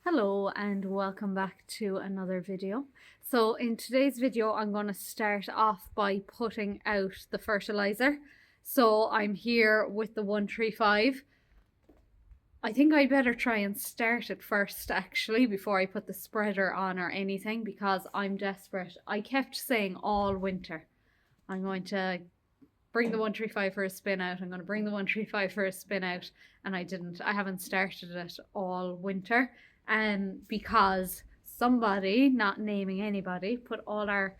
Hello and welcome back to another video. So in today's video I'm going to start off by putting out the fertilizer. So I'm here with the 135. I think I'd better try and start it first actually before I put the spreader on or anything, because I'm desperate. I kept saying all winter I'm going to bring the 135 for a spin out. I'm going to bring the 135 for a spin out, and I didn't. I haven't started it all winter, because somebody, not naming anybody, put all our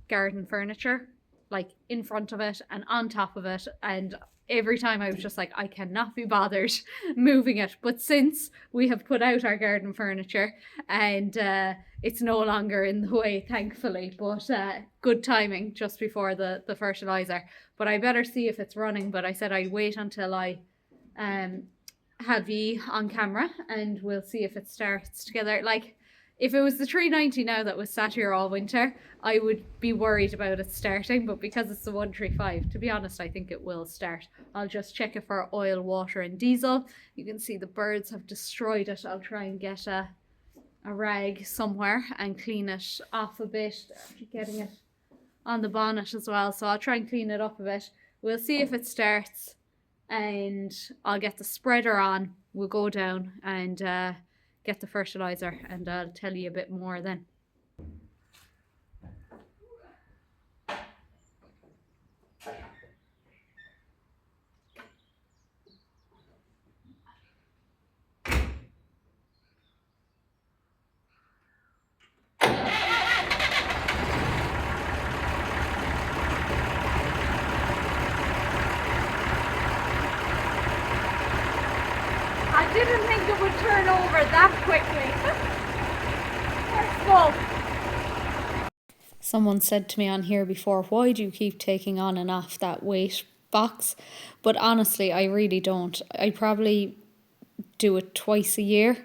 garden furniture like in front of it and on top of it, and every time I was just like, I cannot be bothered moving it. But since we have put out our garden furniture and it's no longer in the way, thankfully, but good timing just before the fertilizer. But I better see if it's running. But I said I'd wait until I have ye on camera and we'll see if it starts together. Like, if it was the 390 now that was sat here all winter, I would be worried about it starting, but because it's the 135, to be honest, I think it will start. I'll just check it for oil, water and diesel. You can see the birds have destroyed it. I'll try and get a rag somewhere and clean it off a bit. I'm getting it on the bonnet as well, so I'll try and clean it up a bit. We'll see if it starts and I'll get the spreader on. We'll go down and get the fertilizer and I'll tell you a bit more then. I didn't think it would turn over that quickly. Let's go. Someone said to me on here before, why do you keep taking on and off that weight box? But honestly, I really don't. I probably do it twice a year,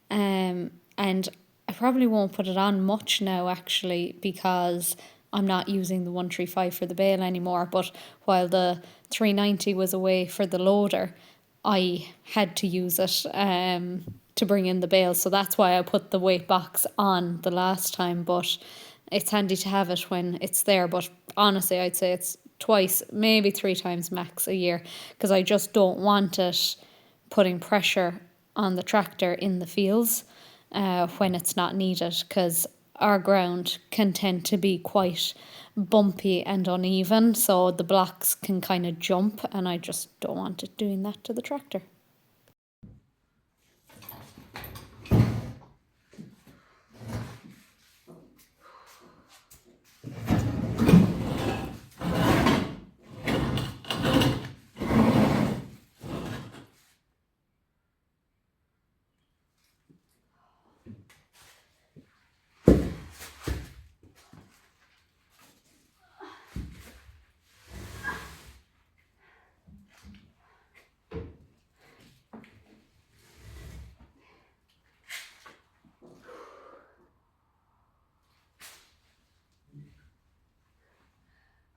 and I probably won't put it on much now actually, because I'm not using the 135 for the bale anymore. But while the 390 was away for the loader, I had to use it to bring in the bale, so that's why I put the weight box on the last time. But it's handy to have it when it's there. But honestly, I'd say it's twice, maybe 3 times max a year, because I just don't want it putting pressure on the tractor in the fields when it's not needed, because our ground can tend to be quite bumpy and uneven, so the blocks can kind of jump, and I just don't want it doing that to the tractor.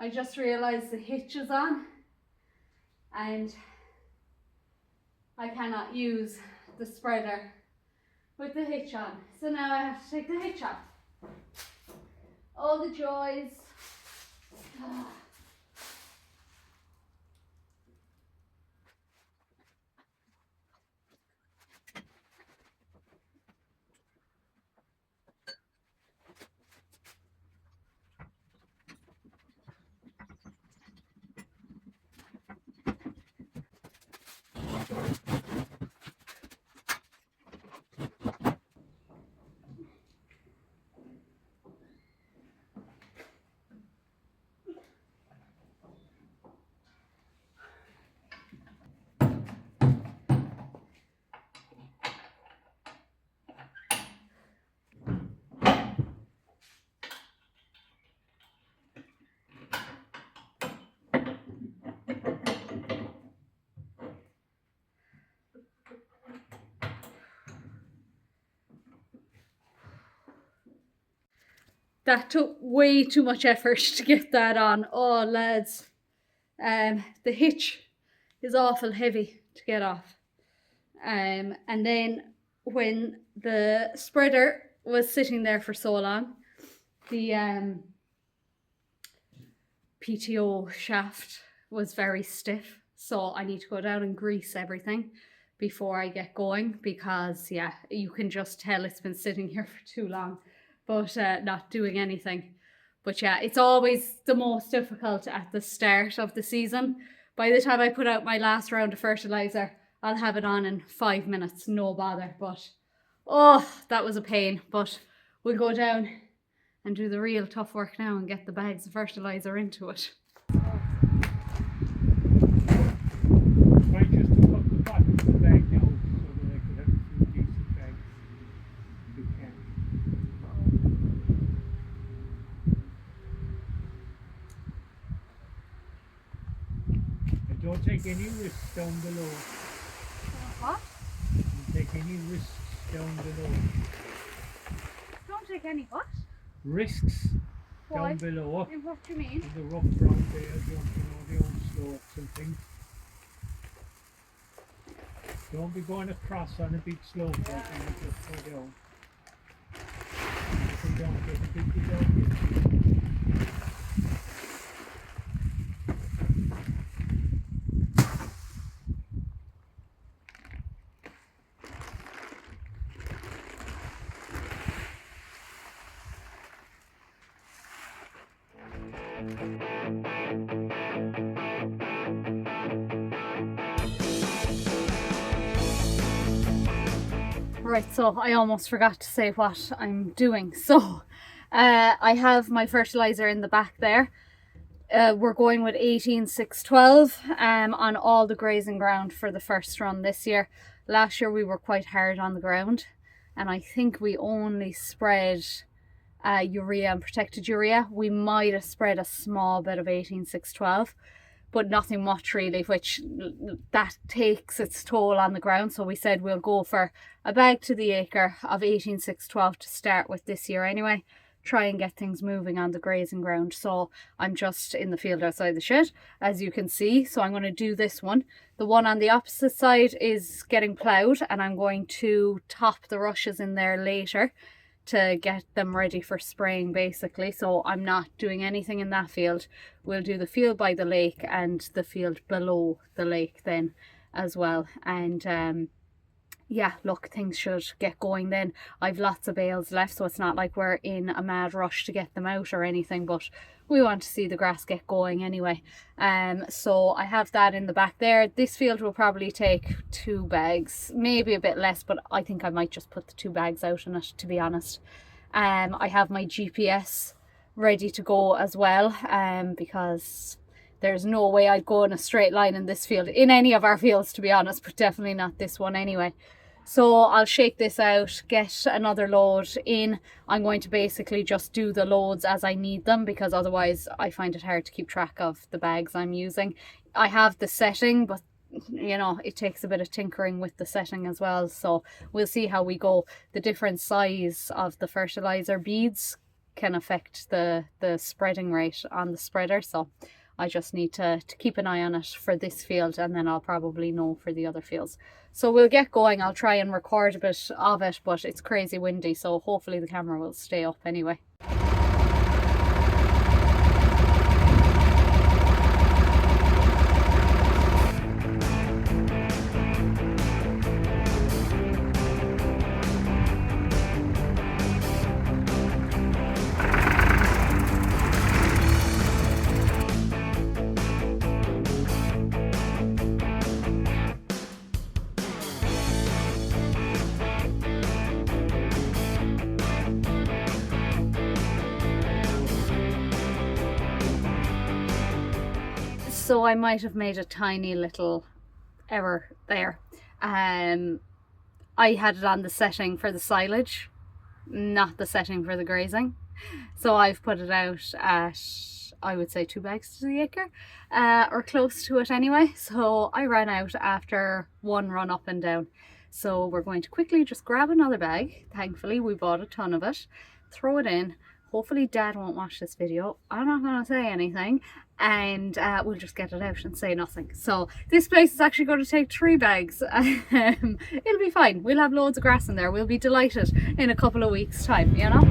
I just realised the hitch is on and I cannot use the spreader with the hitch on. So now I have to take the hitch off. All the joys. That took way too much effort to get that on. Oh lads, the hitch is awful heavy to get off, and then when the spreader was sitting there for so long. The PTO shaft was very stiff, so I need to go down and grease everything before I get going, because yeah, you can just tell it's been sitting here for too long, but not doing anything. But yeah, it's always the most difficult at the start of the season. By the time I put out my last round of fertiliser, I'll have it on in 5 minutes, no bother. But oh, that was a pain. But we'll go down and do the real tough work now and get the bags of fertiliser into it. I just took up the bottom of the bag now so that I could have a few decent bags if you can. And don't take any risks down below. What? Don't take any risks down below. Don't take any what? Risks. Why? Down below. And what do you mean? In the rough ground there, the old slopes and things. Don't be going across on a big slope like that and just go down. You don't get a big down. Right, so I almost forgot to say what I'm doing. So I have my fertiliser in the back there. We're going with 18612 on all the grazing ground for the first run this year. Last year we were quite hard on the ground, and I think we only spread urea and protected urea. We might have spread a small bit of 18612, but nothing much really, which that takes its toll on the ground. So we said we'll go for a bag to the acre of 18612 to start with this year anyway. Try and get things moving on the grazing ground. So I'm just in the field outside the shed, as you can see. So I'm going to do this one. The one on the opposite side is getting ploughed, and I'm going to top the rushes in there later to get them ready for spraying basically. So I'm not doing anything in that field. We'll do the field by the lake and the field below the lake then as well. And yeah, look, things should get going then. I've lots of bales left, so it's not like we're in a mad rush to get them out or anything, but we want to see the grass get going anyway. So I have that in the back there. This field will probably take 2 bags, maybe a bit less, but I think I might just put the 2 bags out in it, to be honest. I have my GPS ready to go as well, because there's no way I'd go in a straight line in this field, in any of our fields to be honest, but definitely not this one anyway. So I'll shake this out, get another load in. I'm going to basically just do the loads as I need them, because otherwise I find it hard to keep track of the bags I'm using. I have the setting, but you know, it takes a bit of tinkering with the setting as well. So we'll see how we go. The different size of the fertilizer beads can affect the spreading rate on the spreader. So I just need to keep an eye on it for this field, and then I'll probably know for the other fields. So we'll get going. I'll try and record a bit of it, but it's crazy windy, so hopefully the camera will stay up anyway. So I might have made a tiny little error there. I had it on the setting for the silage, not the setting for the grazing. So I've put it out at, I would say, 2 bags to the acre, or close to it anyway. So I ran out after 1 run up and down. So we're going to quickly just grab another bag. Thankfully we bought a ton of it, throw it in, Hopefully Dad won't watch this video. I'm not going to say anything, and we'll just get it out and say nothing. So this place is actually going to take 3 bags. It'll be fine. We'll have loads of grass in there. We'll be delighted in a couple of weeks' time, you know?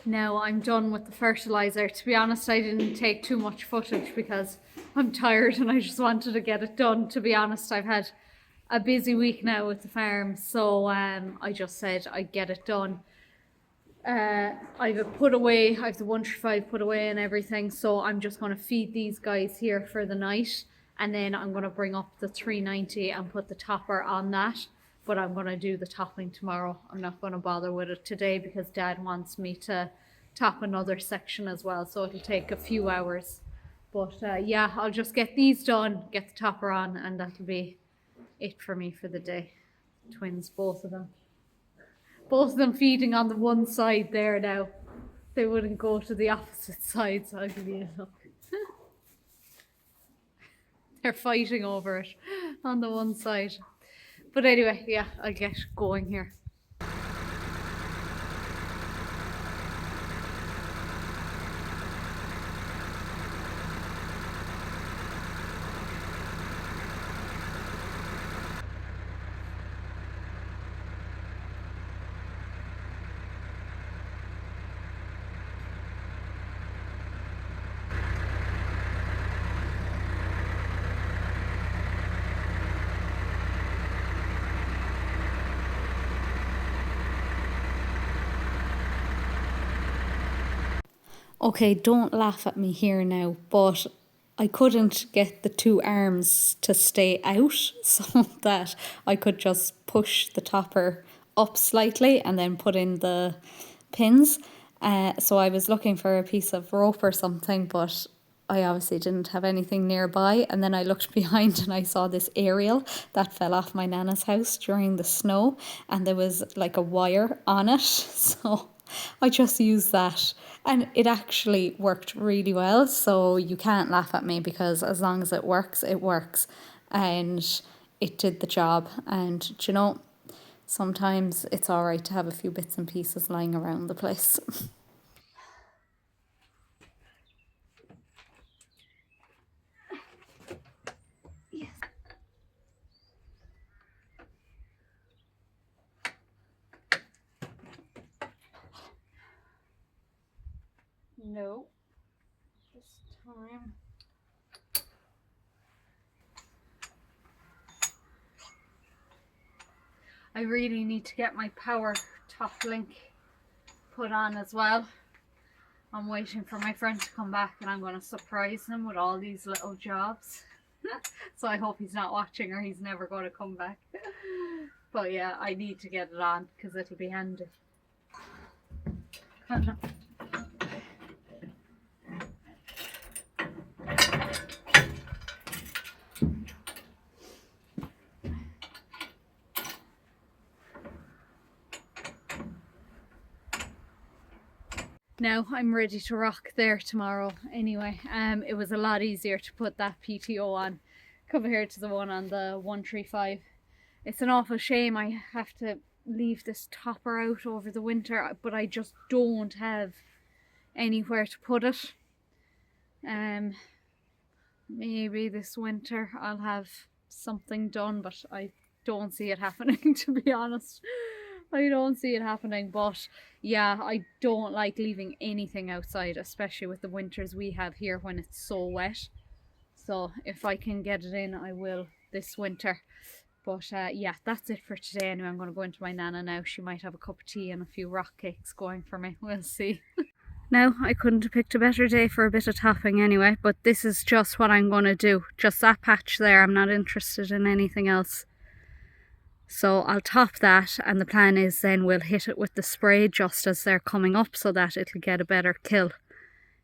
Now I'm done with the fertiliser. To be honest, I didn't take too much footage because I'm tired and I just wanted to get it done. To be honest, I've had a busy week now with the farm, so I just said I'd get it done. I've it put away, I've the 135 put away and everything, so I'm just going to feed these guys here for the night, and then I'm going to bring up the 390 and put the topper on that. But I'm going to do the topping tomorrow. I'm not going to bother with it today because Dad wants me to top another section as well, so it'll take a few hours. But yeah, I'll just get these done, get the topper on, and that'll be it for me for the day. Twins, both of them. Both of them feeding on the one side there now. They wouldn't go to the opposite side, so I'll give you a look. They're fighting over it on the one side. But anyway, yeah, I'll get going here. Okay, don't laugh at me here now, but I couldn't get the 2 arms to stay out so that I could just push the topper up slightly and then put in the pins. So I was looking for a piece of rope or something, but I obviously didn't have anything nearby. And then I looked behind and I saw this aerial that fell off my nana's house during the snow, and there was like a wire on it. So I just used that and it actually worked really well. So you can't laugh at me because as long as it works, it works. And it did the job. And do you know, sometimes it's all right to have a few bits and pieces lying around the place. Yes. No, this time. I really need to get my power top link put on as well. I'm waiting for my friend to come back and I'm going to surprise him with all these little jobs. So I hope he's not watching or he's never going to come back. But yeah, I need to get it on because it'll be handy. Now I'm ready to rock there tomorrow anyway. It was a lot easier to put that PTO on compared to the one on the 135. It's an awful shame I have to leave this topper out over the winter, but I just don't have anywhere to put it. Maybe this winter I'll have something done, but I don't see it happening, to be honest. I don't see it happening, but yeah, I don't like leaving anything outside, especially with the winters we have here when it's so wet. So if I can get it in, I will this winter. But yeah, that's it for today anyway. I'm going to go into my nana now. She might have a cup of tea and a few rock cakes going for me. We'll see. Now, I couldn't have picked a better day for a bit of topping anyway, but this is just what I'm going to do. Just that patch there. I'm not interested in anything else. So I'll top that, and the plan is then we'll hit it with the spray just as they're coming up so that it'll get a better kill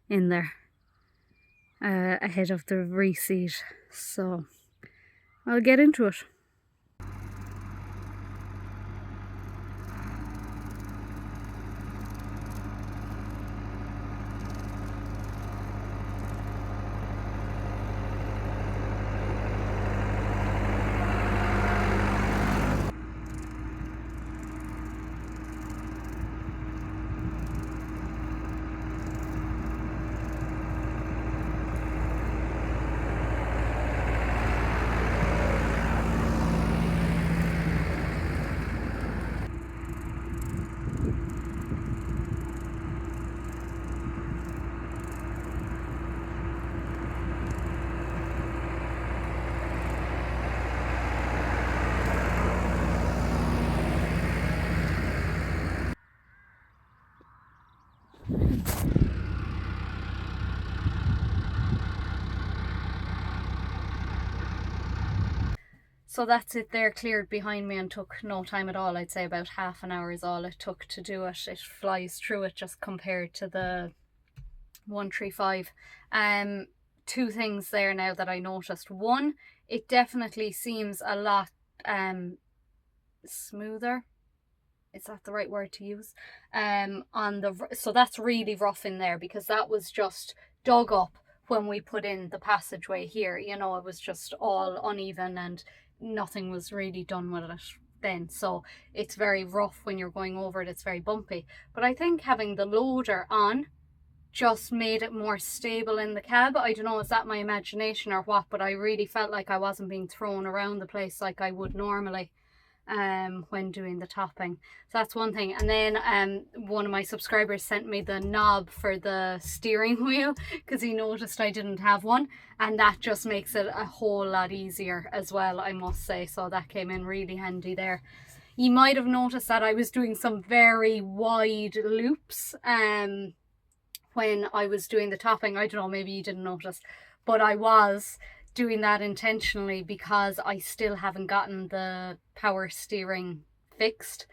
in there ahead of the reseed. So I'll get into it. So that's it there, cleared behind me and took no time at all. I'd say about half an hour is all it took to do it. It flies through it just compared to the 135. Two things there now that I noticed. One, it definitely seems a lot smoother. Is that the right word to use? So that's really rough in there because that was just dug up when we put in the passageway here. You know, it was just all uneven and nothing was really done with it then. So it's very rough when you're going over it. It's very bumpy. But I think having the loader on just made it more stable in the cab. I don't know, is that my imagination or what? But I really felt like I wasn't being thrown around the place like I would normally when doing the topping. So that's one thing. And then one of my subscribers sent me the knob for the steering wheel because he noticed I didn't have one, and that just makes it a whole lot easier as well, I must say. So that came in really handy there. You might have noticed that I was doing some very wide loops when I was doing the topping. I don't know, maybe you didn't notice, but I was doing that intentionally because I still haven't gotten the power steering fixed,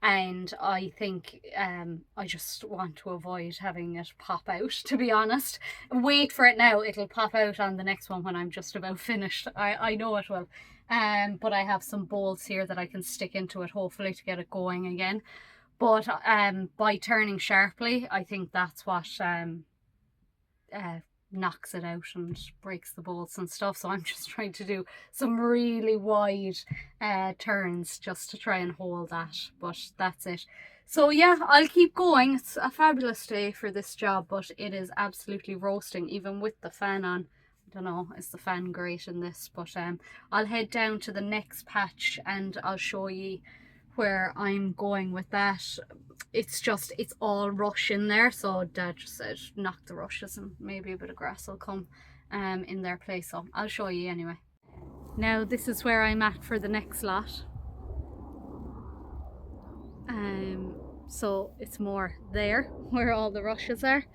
and I think I just want to avoid having it pop out, to be honest. Wait for it now, it'll pop out on the next one when I'm just about finished. I know it will. But I have some bolts here that I can stick into it hopefully to get it going again. But by turning sharply, I think that's what knocks it out and breaks the bolts and stuff. So I'm just trying to do some really wide turns just to try and hold that, but that's it. So yeah, I'll keep going. It's a fabulous day for this job, but it is absolutely roasting even with the fan on. I don't know, is the fan great in this? But I'll head down to the next patch and I'll show you where I'm going with that. It's all rush in there, so Dad just said knock the rushes and maybe a bit of grass will come in their place, so I'll show you anyway. Now this is where I'm at for the next lot. So it's more there where all the rushes are.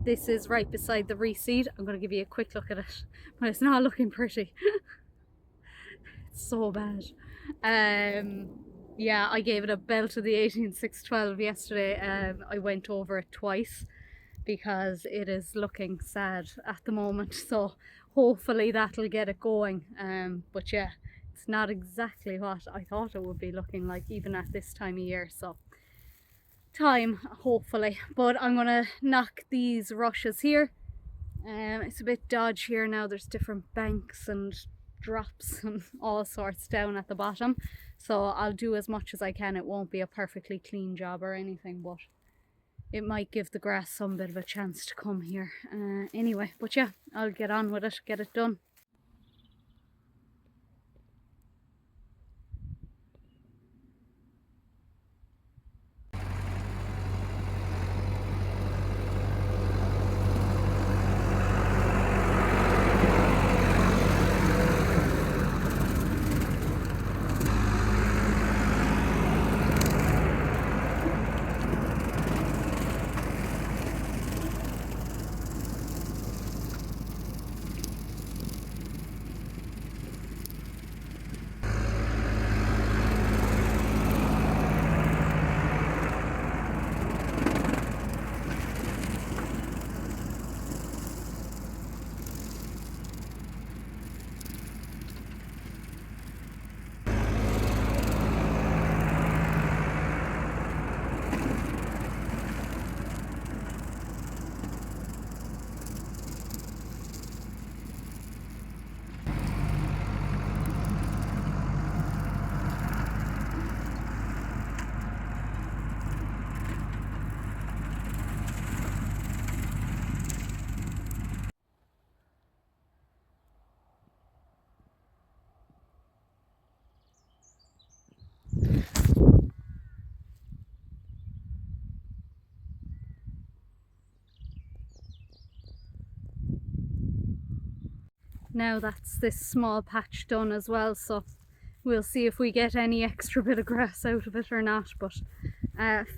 This is right beside the reseed. I'm going to give you a quick look at it, but it's not looking pretty. It's so bad. Yeah, I gave it a belt of the 18612 yesterday. I went over it twice because it is looking sad at the moment, so hopefully that'll get it going. But yeah, it's not exactly what I thought it would be looking like even at this time of year, so time hopefully. But I'm gonna knock these rushes here. It's a bit dodgy here now, there's different banks and drops and all sorts down at the bottom. So I'll do as much as I can. It won't be a perfectly clean job or anything, but it might give the grass some bit of a chance to come here. Anyway, but yeah, I'll get on with it, get it done. Now that's this small patch done as well, so we'll see if we get any extra bit of grass out of it or not, but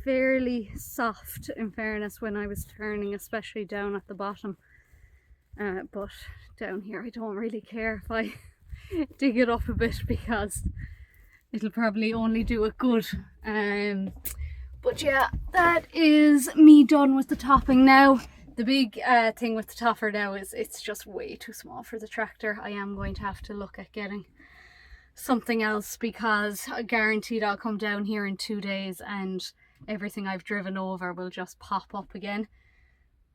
fairly soft in fairness when I was turning, especially down at the bottom. But down here I don't really care if I dig it up a bit, because it'll probably only do it good. But yeah, that is me done with the topping now. The big thing with the topper now is it's just way too small for the tractor. I am going to have to look at getting something else, because I guaranteed I'll come down here in 2 days and everything I've driven over will just pop up again.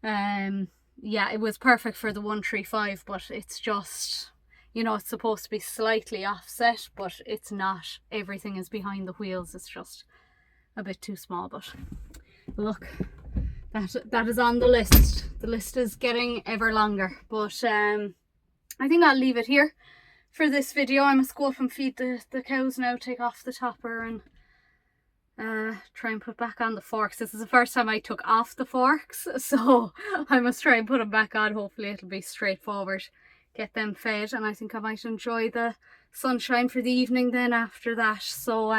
Yeah, it was perfect for the 135, but it's just, you know, it's supposed to be slightly offset, but it's not. Everything is behind the wheels. It's just a bit too small, but look. That is on the list. The list is getting ever longer, but I think I'll leave it here for this video. I must go up and feed the cows now, take off the topper and try and put back on the forks. This is the first time I took off the forks, so I must try and put them back on. Hopefully it'll be straightforward. Get them fed, and I think I might enjoy the sunshine for the evening then after that. So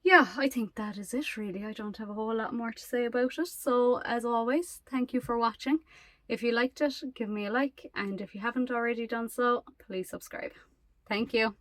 yeah, I think that is it really. I don't have a whole lot more to say about it. So as always, thank you for watching. If you liked it, give me a like, and if you haven't already done so, please subscribe. Thank you.